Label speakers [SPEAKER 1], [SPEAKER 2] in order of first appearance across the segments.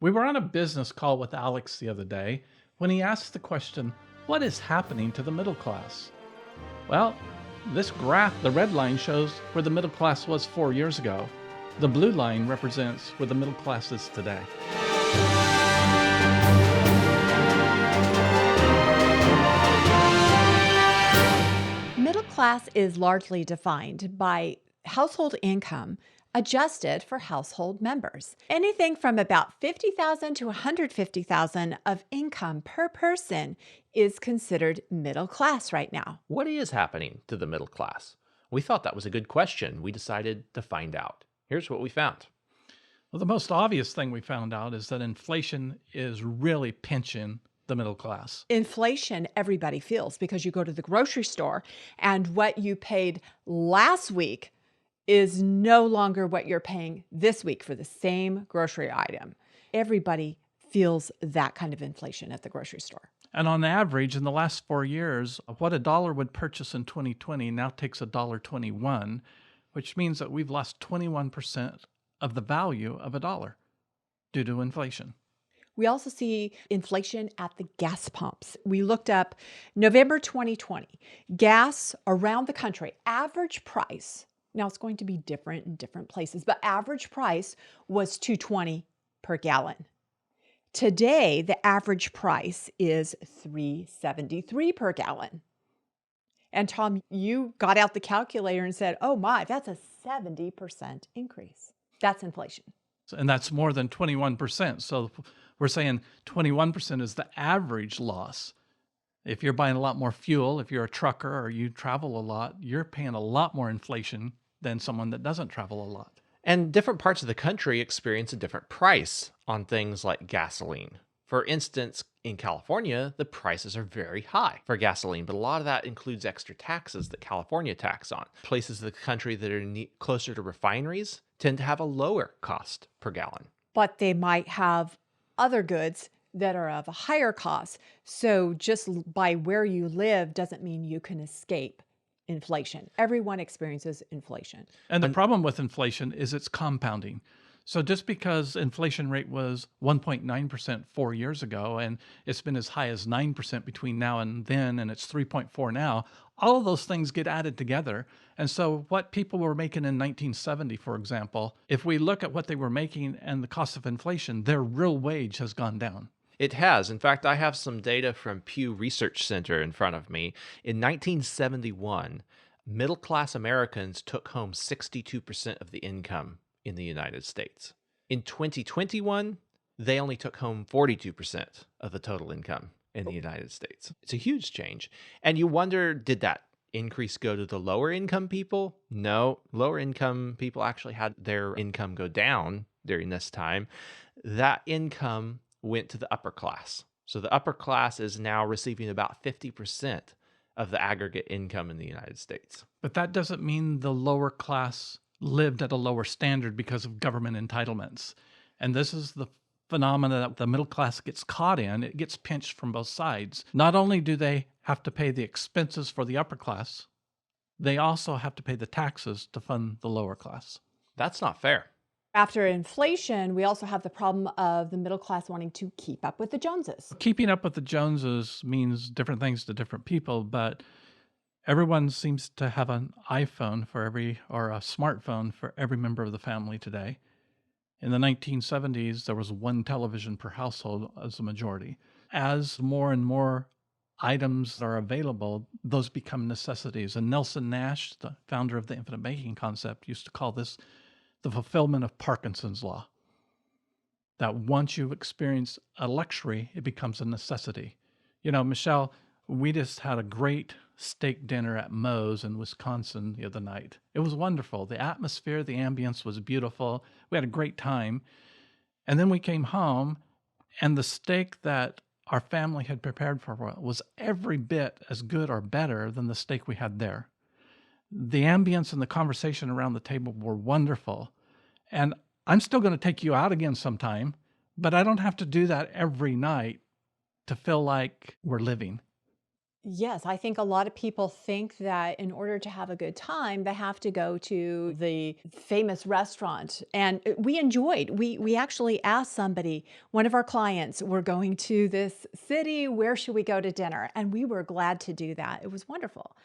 [SPEAKER 1] We were on a business call with Alex the other day when he asked the question, what is happening to the middle class? Well, this graph, the red line, shows where the middle class was 4 years ago. The blue line represents where the middle class is today.
[SPEAKER 2] Middle class is largely defined by household income adjusted for household members. Anything from about 50,000 to 150,000 of income per person is considered middle class right now.
[SPEAKER 3] What is happening to the middle class? We thought that was a good question. We decided to find out. Here's what we found.
[SPEAKER 1] Well, the most obvious thing we found out is that inflation is really pinching the middle class.
[SPEAKER 2] Inflation everybody feels because you go to the grocery store and what you paid last week is no longer what you're paying this week for the same grocery item. Everybody feels that kind of inflation at the grocery store.
[SPEAKER 1] And on average, in the last 4 years, what a dollar would purchase in 2020 now takes $1.21, which means that we've lost 21% of the value of a dollar due to inflation.
[SPEAKER 2] We also see inflation at the gas pumps. We looked up November 2020, gas around the country, average price. Now it's going to be different in different places, but average price was $2.20 per gallon. Today, the average price is $3.73 per gallon. And Tom, you got out the calculator and said, oh my, that's a 70% increase. That's inflation.
[SPEAKER 1] And that's more than 21%. So we're saying 21% is the average loss. If you're buying a lot more fuel, if you're a trucker or you travel a lot, you're paying a lot more inflation than someone that doesn't travel a lot.
[SPEAKER 3] And different parts of the country experience a different price on things like gasoline. For instance, in California, the prices are very high for gasoline, but a lot of that includes extra taxes that California tax on. Places of the country that are closer to refineries tend to have a lower cost per gallon.
[SPEAKER 2] But they might have other goods that are of a higher cost. So just by where you live doesn't mean you can escape inflation. Everyone experiences inflation.
[SPEAKER 1] And the problem with inflation is it's compounding. So just because inflation rate was 1.9% 4 years ago, and it's been as high as 9% between now and then, and it's 3.4 now, all of those things get added together. And so what people were making in 1970, for example, if we look at what they were making and the cost of inflation, their real wage has gone down.
[SPEAKER 3] It has. In fact, I have some data from Pew Research Center in front of me. In 1971, middle-class Americans took home 62% of the income in the United States. In 2021, they only took home 42% of the total income in the United States. It's a huge change. And you wonder, did that increase go to the lower income people? No, lower income people actually had their income go down during this time. That income went to the upper class. So the upper class is now receiving about 50% of the aggregate income in the United States.
[SPEAKER 1] But that doesn't mean the lower class lived at a lower standard because of government entitlements. And this is the phenomena that the middle class gets caught in. It gets pinched from both sides. Not only do they have to pay the expenses for the upper class, they also have to pay the taxes to fund the lower class.
[SPEAKER 3] That's not fair.
[SPEAKER 2] After inflation, we also have the problem of the middle class wanting to keep up with the Joneses.
[SPEAKER 1] Keeping up with the Joneses means different things to different people, but everyone seems to have an iPhone or a smartphone for every member of the family today. In the 1970s, there was one television per household as a majority. As more and more items are available, those become necessities. And Nelson Nash, the founder of the infinite banking concept, used to call this the fulfillment of Parkinson's law. That once you've experienced a luxury, it becomes a necessity. You know, Michelle, we just had a great steak dinner at Moe's in Wisconsin the other night. It was wonderful. The atmosphere, the ambience was beautiful. We had a great time. And then we came home, and the steak that our family had prepared for us was every bit as good or better than the steak we had there. The ambience and the conversation around the table were wonderful. And I'm still going to take you out again sometime, but I don't have to do that every night to feel like we're living.
[SPEAKER 2] Yes, I think a lot of people think that in order to have a good time, they have to go to the famous restaurant. And we actually asked somebody, one of our clients, we're going to this city, where should we go to dinner? And we were glad to do that. It was wonderful.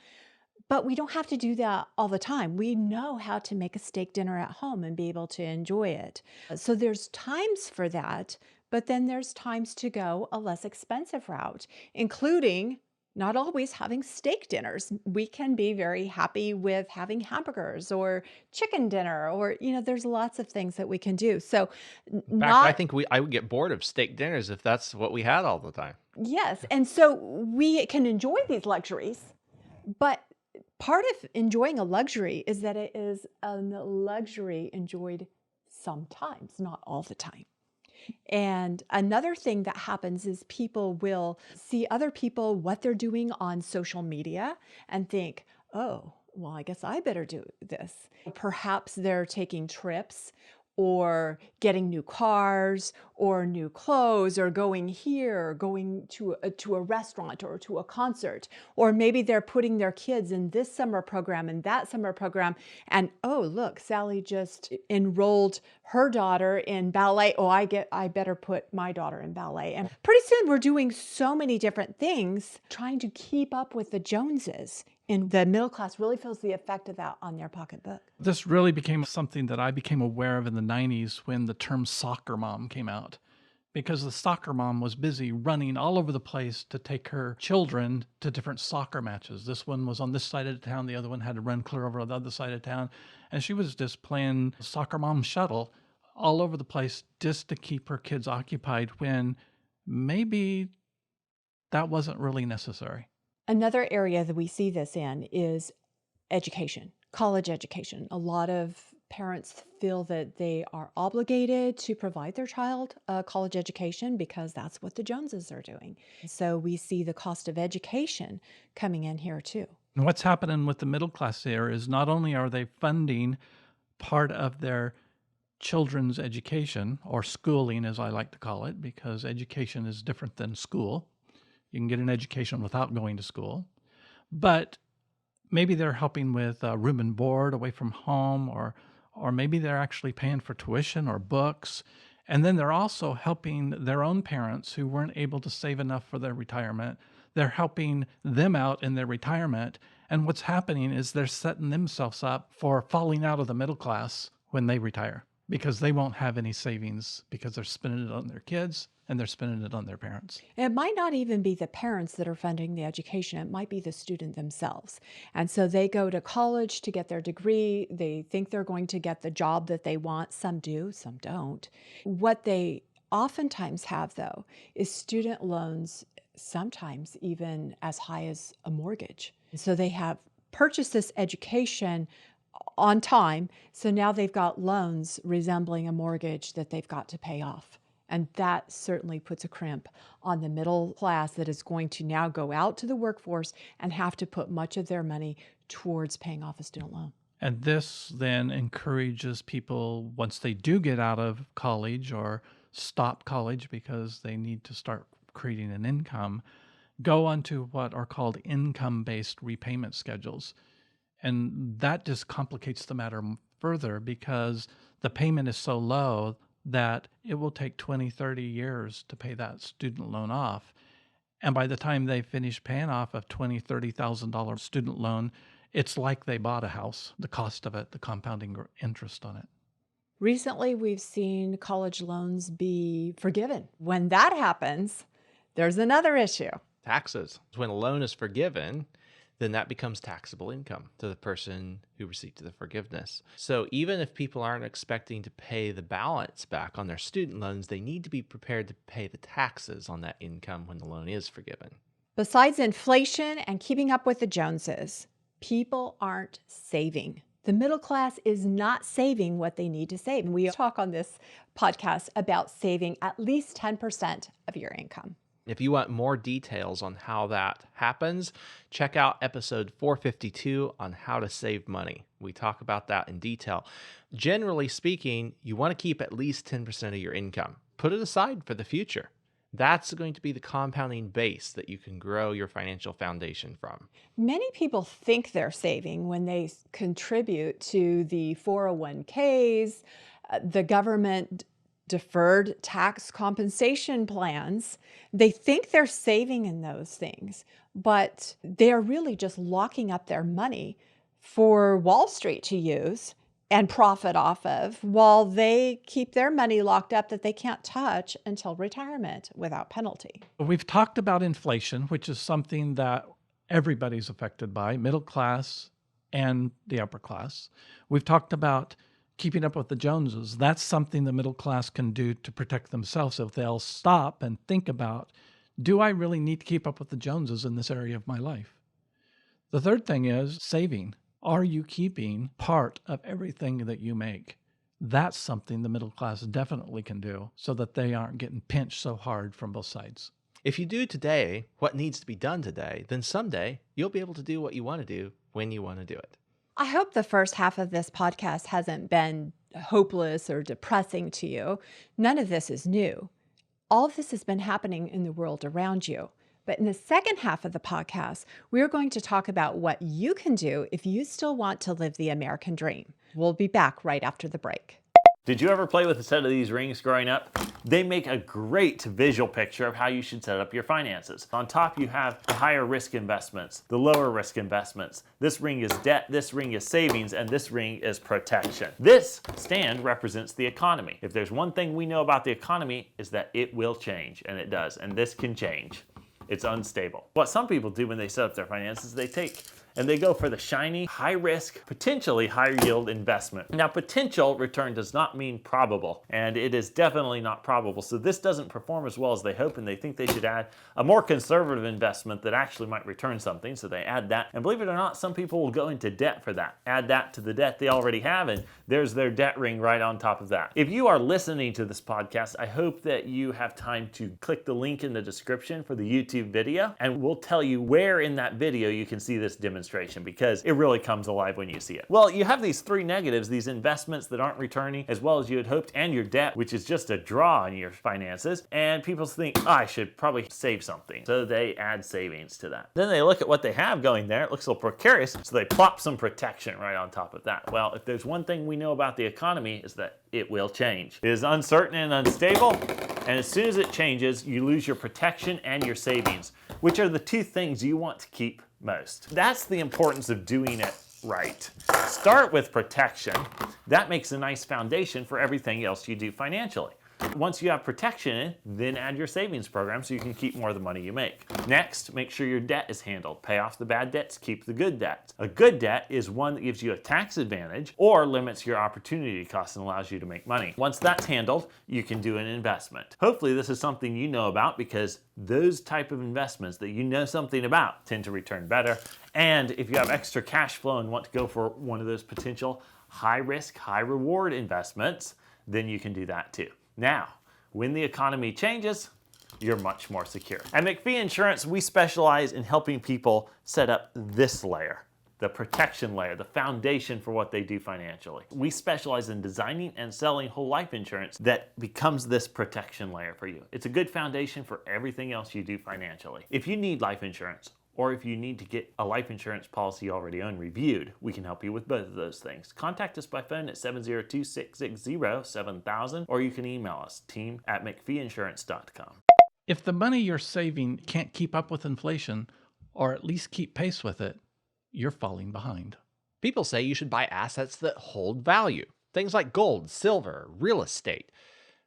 [SPEAKER 2] But we don't have to do that all the time. We know how to make a steak dinner at home and be able to enjoy it. So there's times for that, but then there's times to go a less expensive route, including not always having steak dinners. We can be very happy with having hamburgers or chicken dinner, or, there's lots of things that we can do. So,
[SPEAKER 3] In fact, I
[SPEAKER 2] not,
[SPEAKER 3] think I would get bored of steak dinners if that's what we had all the time.
[SPEAKER 2] yes. And so we can enjoy these luxuries, but part of enjoying a luxury is that it is a luxury enjoyed sometimes, not all the time. And another thing that happens is people will see other people, what they're doing on social media, and think, oh, well, I guess I better do this. Perhaps they're taking trips or getting new cars or new clothes or going here, or going to a restaurant or to a concert. Or maybe they're putting their kids in this summer program and that summer program. And oh, look, Sally just enrolled her daughter in ballet. Oh, I better put my daughter in ballet. And pretty soon we're doing so many different things, trying to keep up with the Joneses. And the middle class really feels the effect of that on their pocketbook.
[SPEAKER 1] This really became something that I became aware of in the 90s when the term soccer mom came out, because the soccer mom was busy running all over the place to take her children to different soccer matches. This one was on this side of the town, the other one had to run clear over the other side of town. And she was just playing soccer mom shuttle all over the place just to keep her kids occupied when maybe that wasn't really necessary.
[SPEAKER 2] Another area that we see this in is education, college education. A lot of parents feel that they are obligated to provide their child a college education because that's what the Joneses are doing. So we see the cost of education coming in here too.
[SPEAKER 1] And what's happening with the middle class there is not only are they funding part of their children's education, or schooling as I like to call it, because education is different than school. You can get an education without going to school. But maybe they're helping with room and board away from home, or maybe they're actually paying for tuition or books. And then they're also helping their own parents who weren't able to save enough for their retirement. They're helping them out in their retirement. And what's happening is they're setting themselves up for falling out of the middle class when they retire, because they won't have any savings because they're spending it on their kids and they're spending it on their parents.
[SPEAKER 2] It might not even be the parents that are funding the education. It might be the student themselves. And so they go to college to get their degree. They think they're going to get the job that they want. Some do, some don't. What they oftentimes have, though, is student loans, sometimes even as high as a mortgage. So they have purchased this education on time. So now they've got loans resembling a mortgage that they've got to pay off. And that certainly puts a crimp on the middle class that is going to now go out to the workforce and have to put much of their money towards paying off a student loan.
[SPEAKER 1] And this then encourages people, once they do get out of college or stop college because they need to start creating an income, go onto what are called income-based repayment schedules. And that just complicates the matter further, because the payment is so low that it will take 20, 30 years to pay that student loan off. And by the time they finish paying off a $20,000, $30,000 student loan, it's like they bought a house, the cost of it, the compounding interest on it.
[SPEAKER 2] Recently, we've seen college loans be forgiven. When that happens, there's another issue.
[SPEAKER 3] Taxes. When a loan is forgiven, then that becomes taxable income to the person who received the forgiveness. So even if people aren't expecting to pay the balance back on their student loans, they need to be prepared to pay the taxes on that income when the loan is forgiven.
[SPEAKER 2] Besides inflation and keeping up with the Joneses, people aren't saving. The middle class is not saving what they need to save. And we talk on this podcast about saving at least 10% of your income.
[SPEAKER 3] If you want more details on how that happens, check out episode 452 on how to save money. We talk about that in detail. Generally speaking, you want to keep at least 10% of your income. Put it aside for the future. That's going to be the compounding base that you can grow your financial foundation from.
[SPEAKER 2] Many people think they're saving when they contribute to the 401ks, the government deferred tax compensation plans. They think they're saving in those things, but they're really just locking up their money for Wall Street to use and profit off of while they keep their money locked up that they can't touch until retirement without penalty.
[SPEAKER 1] We've talked about inflation, which is something that everybody's affected by, middle class and the upper class. We've talked about keeping up with the Joneses. That's something the middle class can do to protect themselves if they'll stop and think about, do I really need to keep up with the Joneses in this area of my life? The third thing is saving. Are you keeping part of everything that you make? That's something the middle class definitely can do so that they aren't getting pinched so hard from both sides.
[SPEAKER 3] If you do today what needs to be done today, then someday you'll be able to do what you want to do when you want to do it.
[SPEAKER 2] I hope the first half of this podcast hasn't been hopeless or depressing to you. None of this is new. All of this has been happening in the world around you. But in the second half of the podcast, we're going to talk about what you can do if you still want to live the American dream. We'll be back right after the break.
[SPEAKER 4] Did you ever play with a set of these rings growing up? They make a great visual picture of how you should set up your finances. On top, you have the higher risk investments, the lower risk investments. This ring is debt, this ring is savings, and this ring is protection. This stand represents the economy. If there's one thing we know about the economy is that it will change, and it does, and this can change. It's unstable. What some people do when they set up their finances, they take and they go for the shiny, high risk, potentially high yield investment. Now, potential return does not mean probable, and it is definitely not probable. So this doesn't perform as well as they hope, and they think they should add a more conservative investment that actually might return something. So they add that, and believe it or not, some people will go into debt for that. Add that to the debt they already have, and there's their debt ring right on top of that. If you are listening to this podcast, I hope that you have time to click the link in the description for the YouTube video, and we'll tell you where in that video you can see this demonstration, because it really comes alive when you see it. Well, you have these three negatives, these investments that aren't returning as well as you had hoped, and your debt, which is just a draw on your finances. And people think, oh, I should probably save something. So they add savings to that. Then they look at what they have going there. It looks a little precarious. So they plop some protection right on top of that. Well, if there's one thing we know about the economy is that it will change. It is uncertain and unstable. And as soon as it changes, you lose your protection and your savings, which are the two things you want to keep most. That's the importance of doing it right. Start with protection. That makes a nice foundation for everything else you do financially. Once you have protection in, then add your savings program so you can keep more of the money you make. Next, make sure your debt is handled. Pay off the bad debts, keep the good debts. A good debt is one that gives you a tax advantage or limits your opportunity costs and allows you to make money. Once that's handled, you can do an investment. Hopefully this is something you know about, because those type of investments that you know something about tend to return better. And if you have extra cash flow and want to go for one of those potential high risk, high reward investments, then you can do that too. Now, when the economy changes, you're much more secure. At McPhee Insurance, we specialize in helping people set up this layer, the protection layer, the foundation for what they do financially. We specialize in designing and selling whole life insurance that becomes this protection layer for you. It's a good foundation for everything else you do financially. If you need life insurance, or if you need to get a life insurance policy you already own reviewed, we can help you with both of those things. Contact us by phone at 702-660-7000, or you can email us, team@mcpheeinsurance.com.
[SPEAKER 1] If the money you're saving can't keep up with inflation, or at least keep pace with it, you're falling behind.
[SPEAKER 3] People say you should buy assets that hold value, things like gold, silver, real estate.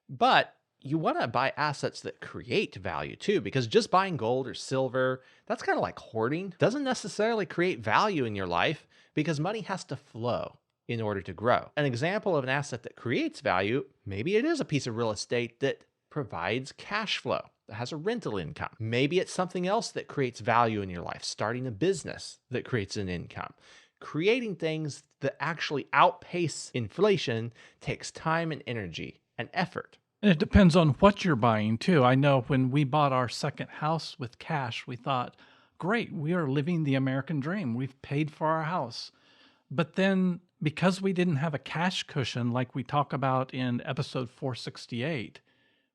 [SPEAKER 3] But you want to buy assets that create value too, because just buying gold or silver, that's kind of like hoarding. Doesn't necessarily create value in your life, because money has to flow in order to grow. An example of an asset that creates value, maybe it is a piece of real estate that provides cash flow, that has a rental income. Maybe it's something else that creates value in your life, starting a business that creates an income. Creating things that actually outpace inflation takes time and energy and effort.
[SPEAKER 1] And it depends on what you're buying too. I know when we bought our second house with cash, we thought, great, we are living the American dream. We've paid for our house. But then because we didn't have a cash cushion like we talk about in episode 468,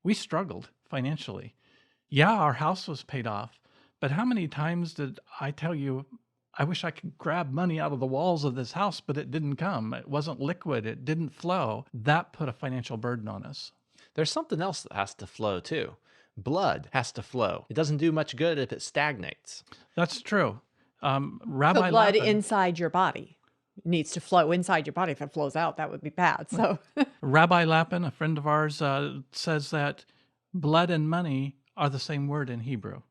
[SPEAKER 1] we struggled financially. Yeah, our house was paid off, but how many times did I tell you, I wish I could grab money out of the walls of this house, but it didn't come. It wasn't liquid. It didn't flow. That put a financial burden on us.
[SPEAKER 3] There's something else that has to flow too. Blood has to flow. It doesn't do much good if it stagnates.
[SPEAKER 1] That's true.
[SPEAKER 2] So
[SPEAKER 1] Rabbi
[SPEAKER 2] blood
[SPEAKER 1] Lapin,
[SPEAKER 2] inside your body needs to flow inside your body. If it flows out, that would be bad. So
[SPEAKER 1] Rabbi Lapin, a friend of ours, says that blood and money are the same word in Hebrew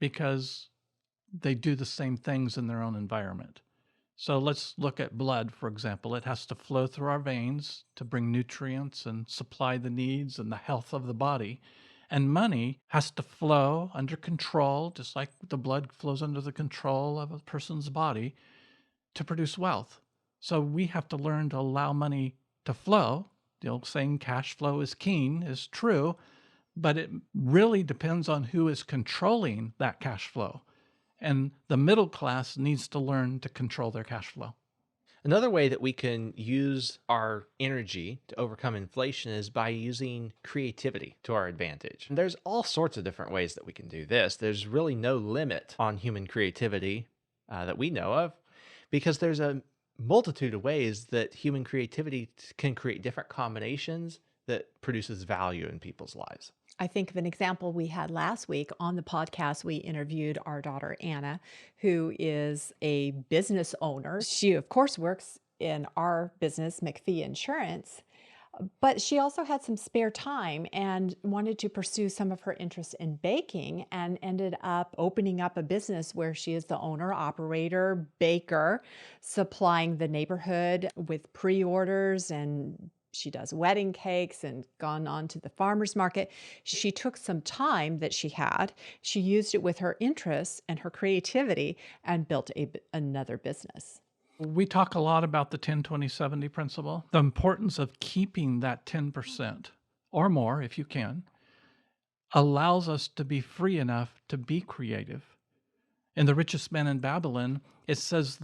[SPEAKER 1] because they do the same things in their own environment. So let's look at blood, for example. It has to flow through our veins to bring nutrients and supply the needs and the health of the body. And money has to flow under control, just like the blood flows under the control of a person's body to produce wealth. So we have to learn to allow money to flow. The old saying, cash flow is king, is true, but it really depends on who is controlling that cash flow. And the middle class needs to learn to control their cash flow.
[SPEAKER 3] Another way that we can use our energy to overcome inflation is by using creativity to our advantage. And there's all sorts of different ways that we can do this. There's really no limit on human creativity that we know of, because there's a multitude of ways that human creativity can create different combinations that produces value in people's lives.
[SPEAKER 2] I think of an example we had last week on the podcast. We interviewed our daughter, Anna, who is a business owner. She, of course, works in our business, McPhee Insurance, but she also had some spare time and wanted to pursue some of her interests in baking and ended up opening up a business where she is the owner, operator, baker, supplying the neighborhood with pre-orders, and she does wedding cakes and gone on to the farmer's market. She took some time that she had, she used it with her interests and her creativity and built another business.
[SPEAKER 1] We talk a lot about the 10-20-70 principle, the importance of keeping that 10% or more, if you can, allows us to be free enough to be creative. In The Richest Man in Babylon, it says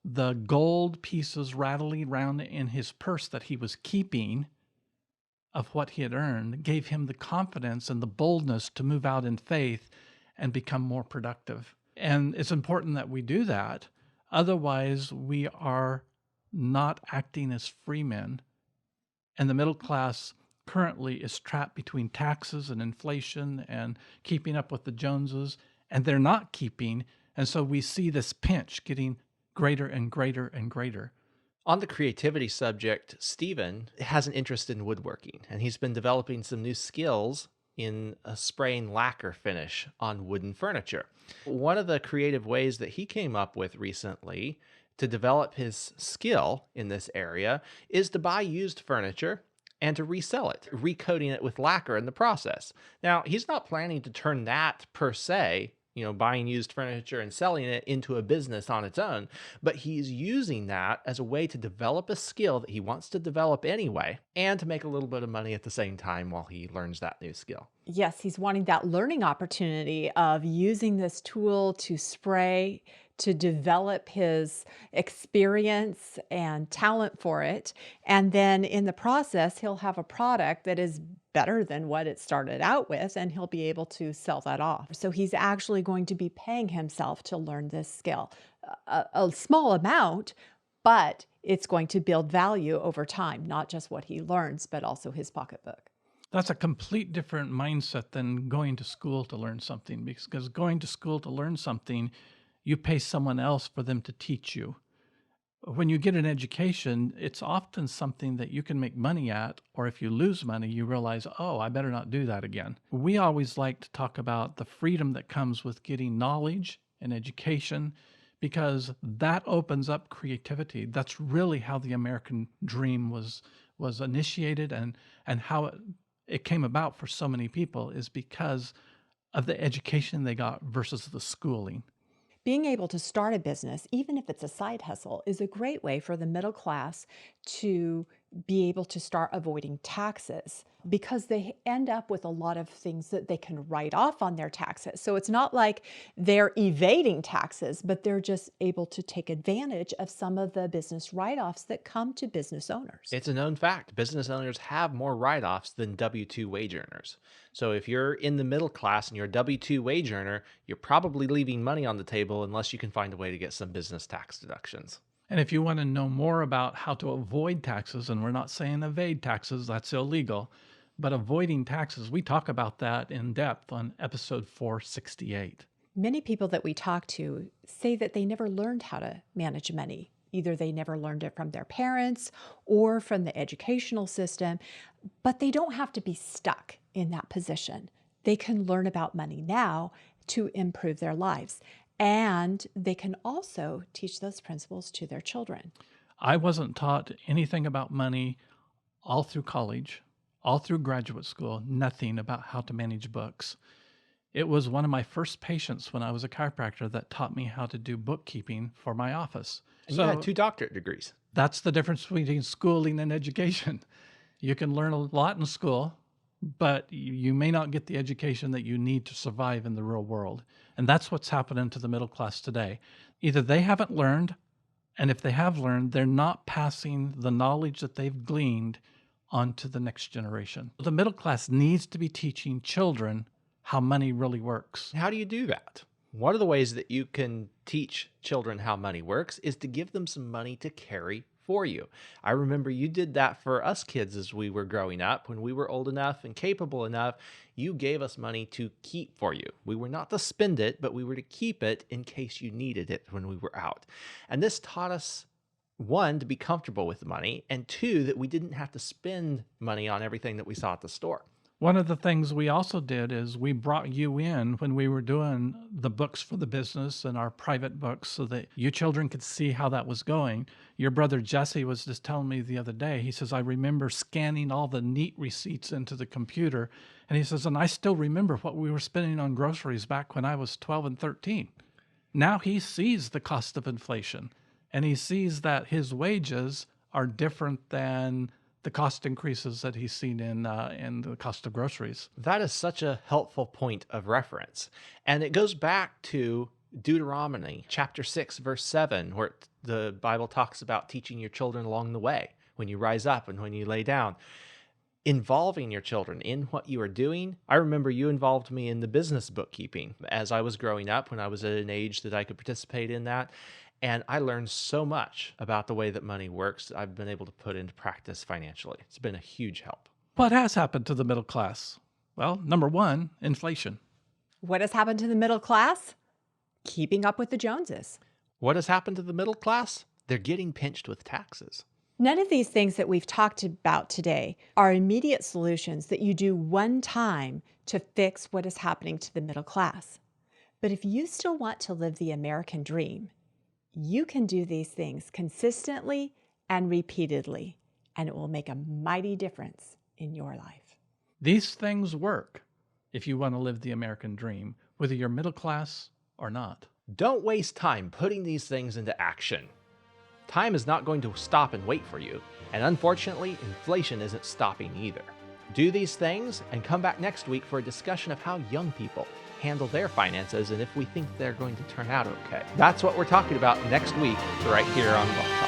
[SPEAKER 1] the gold pieces rattling around in his purse that he was keeping of what he had earned gave him the confidence and the boldness to move out in faith and become more productive. And it's important that we do that. Otherwise, we are not acting as free men. And the middle class currently is trapped between taxes and inflation and keeping up with the Joneses, and they're not keeping. And so we see this pinch getting greater and greater and greater.
[SPEAKER 3] On the creativity subject, Stephen has an interest in woodworking, and he's been developing some new skills in a spraying lacquer finish on wooden furniture. One of the creative ways that he came up with recently to develop his skill in this area is to buy used furniture and to resell it, recoating it with lacquer in the process. Now, he's not planning to turn that per se, buying used furniture and selling it, into a business on its own, but he's using that as a way to develop a skill that he wants to develop anyway and to make a little bit of money at the same time while he learns that new skill.
[SPEAKER 2] Yes, he's wanting that learning opportunity of using this tool to spray, to develop his experience and talent for it. And then in the process, he'll have a product that is better than what it started out with, and he'll be able to sell that off. So he's actually going to be paying himself to learn this skill. A small amount, but it's going to build value over time, not just what he learns, but also his pocketbook.
[SPEAKER 1] That's a complete different mindset than going to school to learn something, because going to school to learn something, you pay someone else for them to teach you. When you get an education, it's often something that you can make money at, or if you lose money, you realize, oh, I better not do that again. We always like to talk about the freedom that comes with getting knowledge and education, because that opens up creativity. That's really how the American dream was initiated, and how it came about for so many people is because of the education they got versus the schooling.
[SPEAKER 2] Being able to start a business, even if it's a side hustle, is a great way for the middle class to be able to start avoiding taxes because they end up with a lot of things that they can write off on their taxes. So it's not like they're evading taxes, but they're just able to take advantage of some of the business write-offs that come to business owners.
[SPEAKER 3] It's a known fact. Business owners have more write offs than W 2 wage earners. So if you're in the middle class and you're a W 2 wage earner, you're probably leaving money on the table unless you can find a way to get some business tax deductions.
[SPEAKER 1] And if you want to know more about how to avoid taxes, and we're not saying evade taxes, that's illegal, but avoiding taxes, we talk about that in depth on episode 468.
[SPEAKER 2] Many people that we talk to say that they never learned how to manage money. Either they never learned it from their parents or from the educational system, but they don't have to be stuck in that position. They can learn about money now to improve their lives. And they can also teach those principles to their children.
[SPEAKER 1] I wasn't taught anything about money all through college, all through graduate school, nothing about how to manage books. It was one of my first patients when I was a chiropractor that taught me how to do bookkeeping for my office.
[SPEAKER 3] And you had 2 doctorate degrees.
[SPEAKER 1] That's the difference between schooling and education. You can learn a lot in school, but you may not get the education that you need to survive in the real world. And that's what's happening to the middle class today. Either they haven't learned, and if they have learned, they're not passing the knowledge that they've gleaned on to the next generation. The middle class needs to be teaching children how money really works.
[SPEAKER 3] How do you do that? One of the ways that you can teach children how money works is to give them some money to carry for you. I remember you did that for us kids as we were growing up. When we were old enough and capable enough, you gave us money to keep for you. We were not to spend it, but we were to keep it in case you needed it when we were out. And this taught us, 1, to be comfortable with the money, and 2, that we didn't have to spend money on everything that we saw at the store.
[SPEAKER 1] One of the things we also did is we brought you in when we were doing the books for the business and our private books so that you children could see how that was going. Your brother Jesse was just telling me the other day, he says, I remember scanning all the neat receipts into the computer. And he says, and I still remember what we were spending on groceries back when I was 12 and 13. Now he sees the cost of inflation and he sees that his wages are different than the cost increases that he's seen in the cost of groceries.
[SPEAKER 3] That is such a helpful point of reference. And it goes back to Deuteronomy chapter 6, verse 7, where the Bible talks about teaching your children along the way, when you rise up and when you lay down. Involving your children in what you are doing. I remember you involved me in the business bookkeeping as I was growing up, when I was at an age that I could participate in that. And I learned so much about the way that money works that I've been able to put into practice financially. It's been a huge help.
[SPEAKER 1] What has happened to the middle class? Well, number 1, inflation.
[SPEAKER 2] What has happened to the middle class? Keeping up with the Joneses.
[SPEAKER 3] What has happened to the middle class? They're getting pinched with taxes.
[SPEAKER 2] None of these things that we've talked about today are immediate solutions that you do one time to fix what is happening to the middle class. But if you still want to live the American dream, you can do these things consistently and repeatedly, and it will make a mighty difference in your life.
[SPEAKER 1] These things work if you want to live the American dream, whether you're middle class or not.
[SPEAKER 3] Don't waste time putting these things into action. Time is not going to stop and wait for you, and unfortunately, inflation isn't stopping either. Do these things and come back next week for a discussion of how young people handle their finances and if we think they're going to turn out okay. That's what we're talking about next week right here on Wealth Talk.